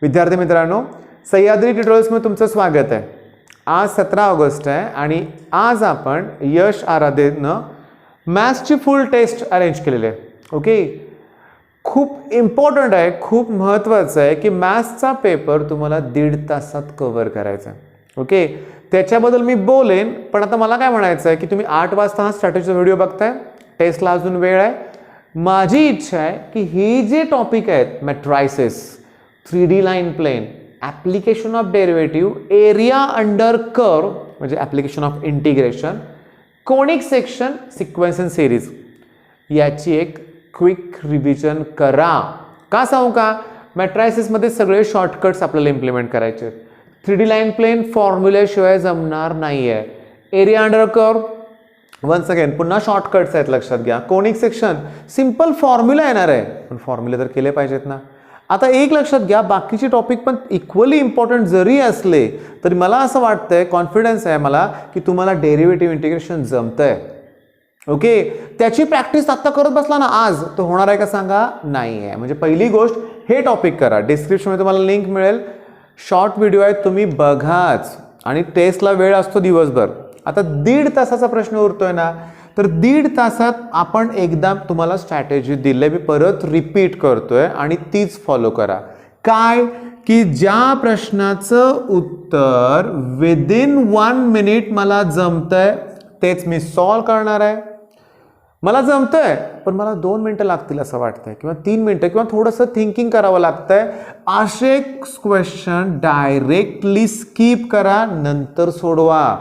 विद्यार्थी मित्रांनो, सह्याद्री ट्युटोरियल्समध्ये तुमचं स्वागत आहे. आज 17 ऑगस्ट आहे आणि आज आपण यश आराधेनं मॅथ्सची फुल टेस्ट अरेंज केलेली आहे. ओके, खूप इम्पॉर्टंट आहे, खूप महत्त्वाचं आहे की मॅथ्सचा पेपर तुम्हाला 1.5 तासात कव्हर करायचा आहे. ओके, त्याच्याबद्दल मी बोलेन, पण आता मला काय म्हणायचं आहे की तुम्ही 8 वाजता हा स्ट्रॅटेजीचा व्हिडिओ बघताय, टेस्टला अजून वेळ आहे. माझी इच्छा आहे की हे जे टॉपिक आहेत, matrices, 3D line plane, application of derivative, area under curve म्हणजे application of integration, conic section, sequence and series, याची एक क्विक रिव्हिजन करा. का सांगू का? मॅट्रायसिसमध्ये सगळे शॉर्टकट्स आपल्याला इम्प्लिमेंट करायचे. 3D लाईन प्लेन फॉर्म्युल्याशिवाय जमणार नाही आहे. Area under curve once again पुन्हा शॉर्टकट्स आहेत, लक्षात घ्या. कोनिक सेक्शन सिंपल फॉर्म्युला येणार आहे, पण फॉर्म्युले तर केले पाहिजेत ना. आता एक लक्षात घ्या, बाकीचे टॉपिक पण इक्वली इम्पॉर्टंट जरी असले तरी मला असं वाटतंय, कॉन्फिडन्स आहे मला की तुम्हाला डेरिव्हेटिव्ह इंटिग्रेशन जमतंय. ओके, त्याची प्रॅक्टिस आत्ता करत बसला ना आज, तर होणार आहे का सांगा? नाही आहे. म्हणजे पहिली गोष्ट हे टॉपिक करा. डिस्क्रिप्शनमध्ये तुम्हाला लिंक मिळेल, शॉर्ट व्हिडिओ आहेत, तुम्ही बघाच. आणि टेस्टला वेळ असतो दिवसभर. आता 1.5 तासाचा प्रश्न उरतोय ना, तर 1.5 तासात आपण एकदा तुम्हाला स्ट्रॅटेजी दिली, मी परत रिपीट करतोय आणि तीच फॉलो करा. काय की ज्या प्रश्नाचं उत्तर विदिन 1 मिनिट मला जमतंय तेच मी सॉल्व करणार आहे. मला जमतंय पण मला 2 मिनिटं लागतील असं वाटतंय, किंवा 3 मिनिटं, किंवा थोडंसं थिंकिंग करावं लागतंय, असे क्वेश्चन डायरेक्टली स्किप करा, नंतर सोडवा.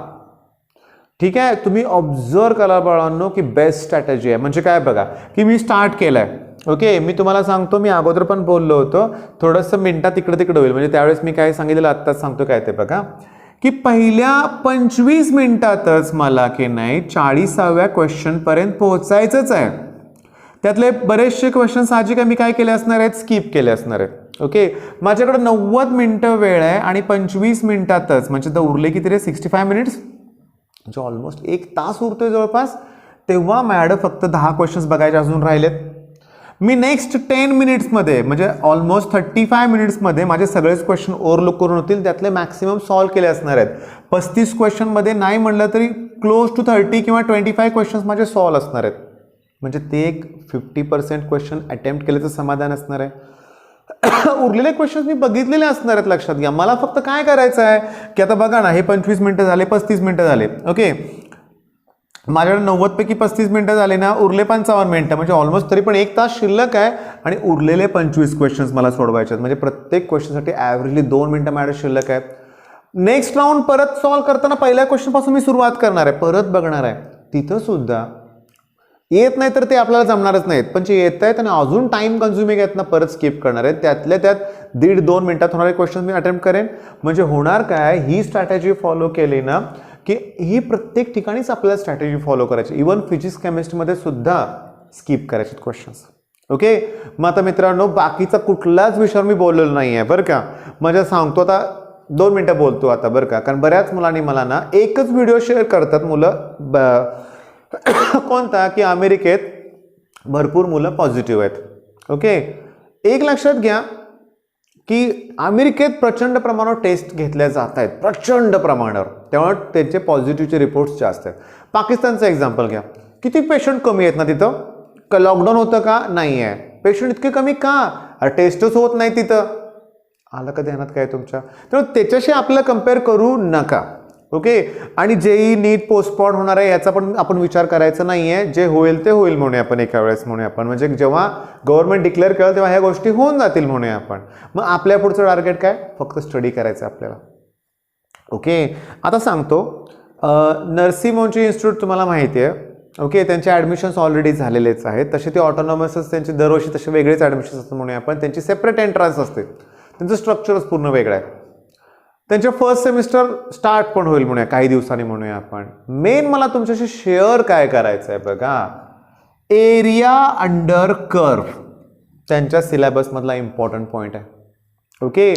ठीक आहे, तुम्ही ऑब्झर्व करा बाळांनो की बेस्ट स्ट्रॅटेजी आहे. म्हणजे काय बघा की मी स्टार्ट केलंय. ओके, मी तुम्हाला सांगतो, मी अगोदर पण बोललो होतो, थोडंसं मिनिटात इकडे तिकडे होईल. म्हणजे त्यावेळेस मी काय सांगितलेलं आत्ताच सांगतो काय ते बघा, की पहिल्या 25 मिनिटातच मला की नाही 40व्या क्वेश्चन पर्यंत पोहोचायचंच आहे. त्यातले बरेचसे क्वेश्चन साहजिक आहे मी काय केले असणार आहेत, स्किप केले असणार आहेत. ओके, माझ्याकडे 90 मिनिटं वेळ आहे आणि 25 मिनिटातच म्हणजे तर उरले किती रे, 65 मिनिट्स, म्हणजे ऑलमोस्ट 1 तास उरतोय जवळपास. तेव्हा मॅडम फक्त 10 क्वेश्चन्स बघायचे अजून राहिलेत. मी नेक्स्ट 10 मिनिट्समध्ये म्हणजे ऑलमोस्ट 35 मिनिट्समध्ये माझे सगळेच क्वेश्चन ओव्हरलुक करून होतील, त्यातले मॅक्सिमम सॉल्व केले असणार आहेत. 35 क्वेश्चनमध्ये नाही म्हणलं तरी क्लोज टू 30 किंवा 25 क्वेश्चन्स माझे सॉल्व असणार आहेत. म्हणजे ते एक 50% क्वेश्चन अटेम्प्ट केल्याचं समाधान असणार आहे. उरलेले क्वेश्चन्स मी बघितलेले असणार आहेत, लक्षात घ्या. मला फक्त काय करायचं आहे की आता बघा ना, हे 25 मिनिटं झाले, 35 मिनिटं झाले. ओके, माझ्याकडे 90 पैकी 35 मिनिटं झाले ना, उरले 55 मिनिटं, म्हणजे ऑलमोस्ट तरी पण 1 तास शिल्लक आहे. आणि उरलेले 25 क्वेश्चन्स मला सोडवायचे आहेत. म्हणजे प्रत्येक क्वेश्चनसाठी ॲव्हरेजली 2 मिनिटं माझ्याकडे शिल्लक आहे. नेक्स्ट राऊंड परत सॉल्व करताना पहिल्या क्वेश्चनपासून मी सुरुवात करणार आहे, परत बघणार आहे. तिथं सुद्धा येत नाही तर ते आपल्याला जमणारच नाहीत, पण जे येत आहेत आणि अजून टाइम कन्झ्युमिंग आहेत ना, परत स्किप करणार आहेत. त्यातल्या त्यात 1.5-2 मिनिटात होणारे क्वेश्चन मी अटेम्प्ट करेन. म्हणजे होणार काय, ही स्ट्रॅटेजी फॉलो केली ना की ही प्रत्येक ठिकाणीच आपल्याला स्ट्रॅटेजी फॉलो करायची. इवन फिजिक्स केमिस्ट्रीमध्ये सुद्धा स्किप करायचे क्वेश्चन्स. ओके, मग आता मित्रांनो, बाकीचा कुठलाच विषयावर मी बोललेलो नाही आहे बरं का. म्हणजे सांगतो आता 2 मिनिटं बोलतो आता बरं का, कारण बऱ्याच मुलांनी मला ना एकच व्हिडिओ शेअर करतात मुलं. कोणता की अमेरिकेत भरपूर मुलं पॉझिटिव्ह आहेत. ओके, एक लक्षात घ्या की अमेरिकेत प्रचंड प्रमाणावर टेस्ट घेतल्या जात आहेत, प्रचंड प्रमाणावर, त्यामुळे त्यांचे पॉझिटिव्हचे रिपोर्ट्स जास्त आहेत. पाकिस्तानचं एक्झाम्पल घ्या, किती पेशंट कमी आहेत ना तिथं. का लॉकडाऊन होतं का? नाही आहे. पेशंट इतके कमी का? अरे टेस्टच होत नाही तिथं. आलं का ध्यानात काय तुमच्या? त्यामुळे त्याच्याशी आपल्याला कम्पेअर करू नका. ओके, आणि जेही नीट पोस्टपॉन होणार आहे याचा पण आपण विचार करायचा नाही आहे. जे होईल ते होईल म्हणूया आपण, एका वेळेस म्हणूया आपण. म्हणजे जेव्हा गव्हर्नमेंट डिक्लेअर करेल तेव्हा ह्या गोष्टी होऊन जातील म्हणूया आपण. मग आपल्या पुढचं टार्गेट काय? फक्त स्टडी करायचं आपल्याला. ओके, आता सांगतो, नरसिंहोची इन्स्टिट्यूट तुम्हाला माहिती आहे. ओके, त्यांचे ॲडमिशन्स ऑलरेडी झालेलेच आहेत. तसे ते ऑटोनॉमसच, त्यांचे दरवर्षी तसे वेगळेच ॲडमिशन्स असतात म्हणूया आपण. त्यांची सेपरेट एंट्रन्स असते, त्यांचं स्ट्रक्चरच पूर्ण वेगळं आहे. त्यांचे फर्स्ट सेमिस्टर स्टार्ट पण होईल म्हणूया काही दिवसांनी म्हणूया आपण. मेन मला तुमच्याशी शेअर काय करायचं आहे बघा, एरिया अंडर कर्व त्यांच्या सिलेबसमधला इम्पॉर्टंट पॉईंट आहे. ओके,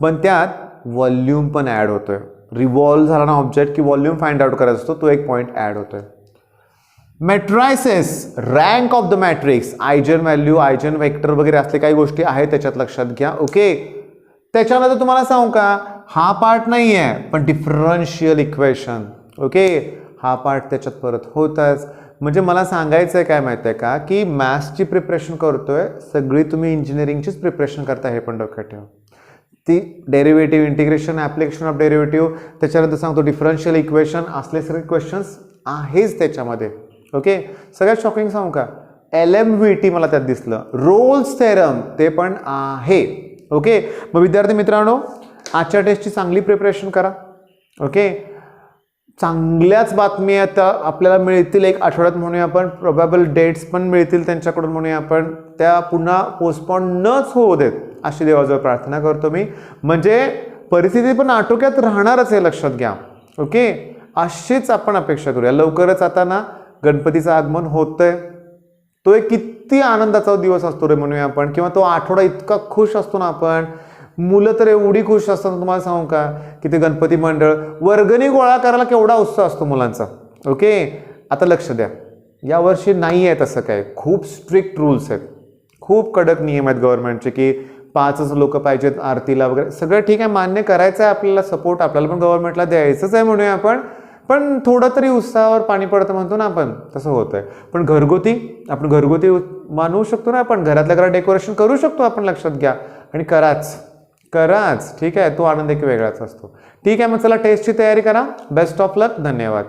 पण त्यात व्हॉल्यूम पण ॲड होतोय. रिव्हॉल्व झाला ना ऑब्जेक्ट की व्हॉल्यूम फाइंड आउट करायचा असतो, तो एक पॉईंट ॲड होतोय. Matrices, rank of the matrix, eigen value, eigen vector वगैरे असले काही गोष्टी आहेत त्याच्यात, लक्षात घ्या. ओके, त्याच्यानंतर तुम्हाला सांगू का, हा पार्ट नाही आहे पण डिफरन्शियल इक्वेशन. ओके, हा पार्ट त्याच्यात परत होताच. म्हणजे मला सांगायचं आहे काय माहिती आहे का, की मॅथ्सची प्रिपरेशन करतोय सगळी तुम्ही इंजिनिअरिंगचीच प्रिपरेशन करता, हे पण डोक्यात ठेवा. ती derivative, integration, application of derivative, त्याच्यानंतर सांगतो डिफरन्शियल इक्वेशन, असले सगळे क्वेश्चन्स आहेच त्याच्यामध्ये. ओके, सगळ्यात शॉकिंग सांगू का, LMVT मला त्यात दिसलं, रोल्स थेरम ते पण आहे. ओके, मग विद्यार्थी मित्रांनो, आजच्या टेस्टची चांगली प्रिपरेशन करा. ओके, चांगल्याच बातमी आता आपल्याला मिळतील एक आठवड्यात म्हणूया आपण, प्रोबॅबल डेट्स पण मिळतील त्यांच्याकडून म्हणूया आपण, त्या पुन्हा पोस्टपोन नच होऊ देत अशी देवाजवळ प्रार्थना करतो मी. म्हणजे परिस्थिती पण आटोक्यात राहणारच आहे, लक्षात घ्या. ओके, अशीच आपण अपेक्षा करूया. लवकरच आता ना गणपतीचं आगमन होतंय, तो एक किती आनंदाचा दिवस असतो रे म्हणूया आपण, किंवा तो आठवडा इतका खुश असतो ना आपण. मुलं तर एवढी खुश असतात, तुम्हाला सांगू का, की ते गणपती मंडळ वर्गणी गोळा करायला केवढा उत्साह असतो मुलांचा. ओके, आता लक्ष द्या, यावर्षी नाही आहे तसं काय, खूप स्ट्रिक्ट रूल्स आहेत, खूप कडक नियम आहेत गव्हर्नमेंटचे, की 5च लोक पाहिजेत आरतीला वगैरे. सगळं ठीक आहे, मान्य करायचं आहे आपल्याला, सपोर्ट आपल्याला पण गव्हर्नमेंटला द्यायचंच आहे म्हणूया आपण, पण थोडं तरी उत्साहावर पाणी पडतं म्हणतो ना आपण, तसं होतंय. पण आपण घरगुती मानवू शकतो ना, आपण घरातल्या घरात डेकोरेशन करू शकतो आपण, लक्षात घ्या. आणि कराच, ठीक आहे, तो आनंद एक वेगळाच असतो. ठीक आहे, मग चला टेस्टची तयारी करा. बेस्ट ऑफ लक, धन्यवाद.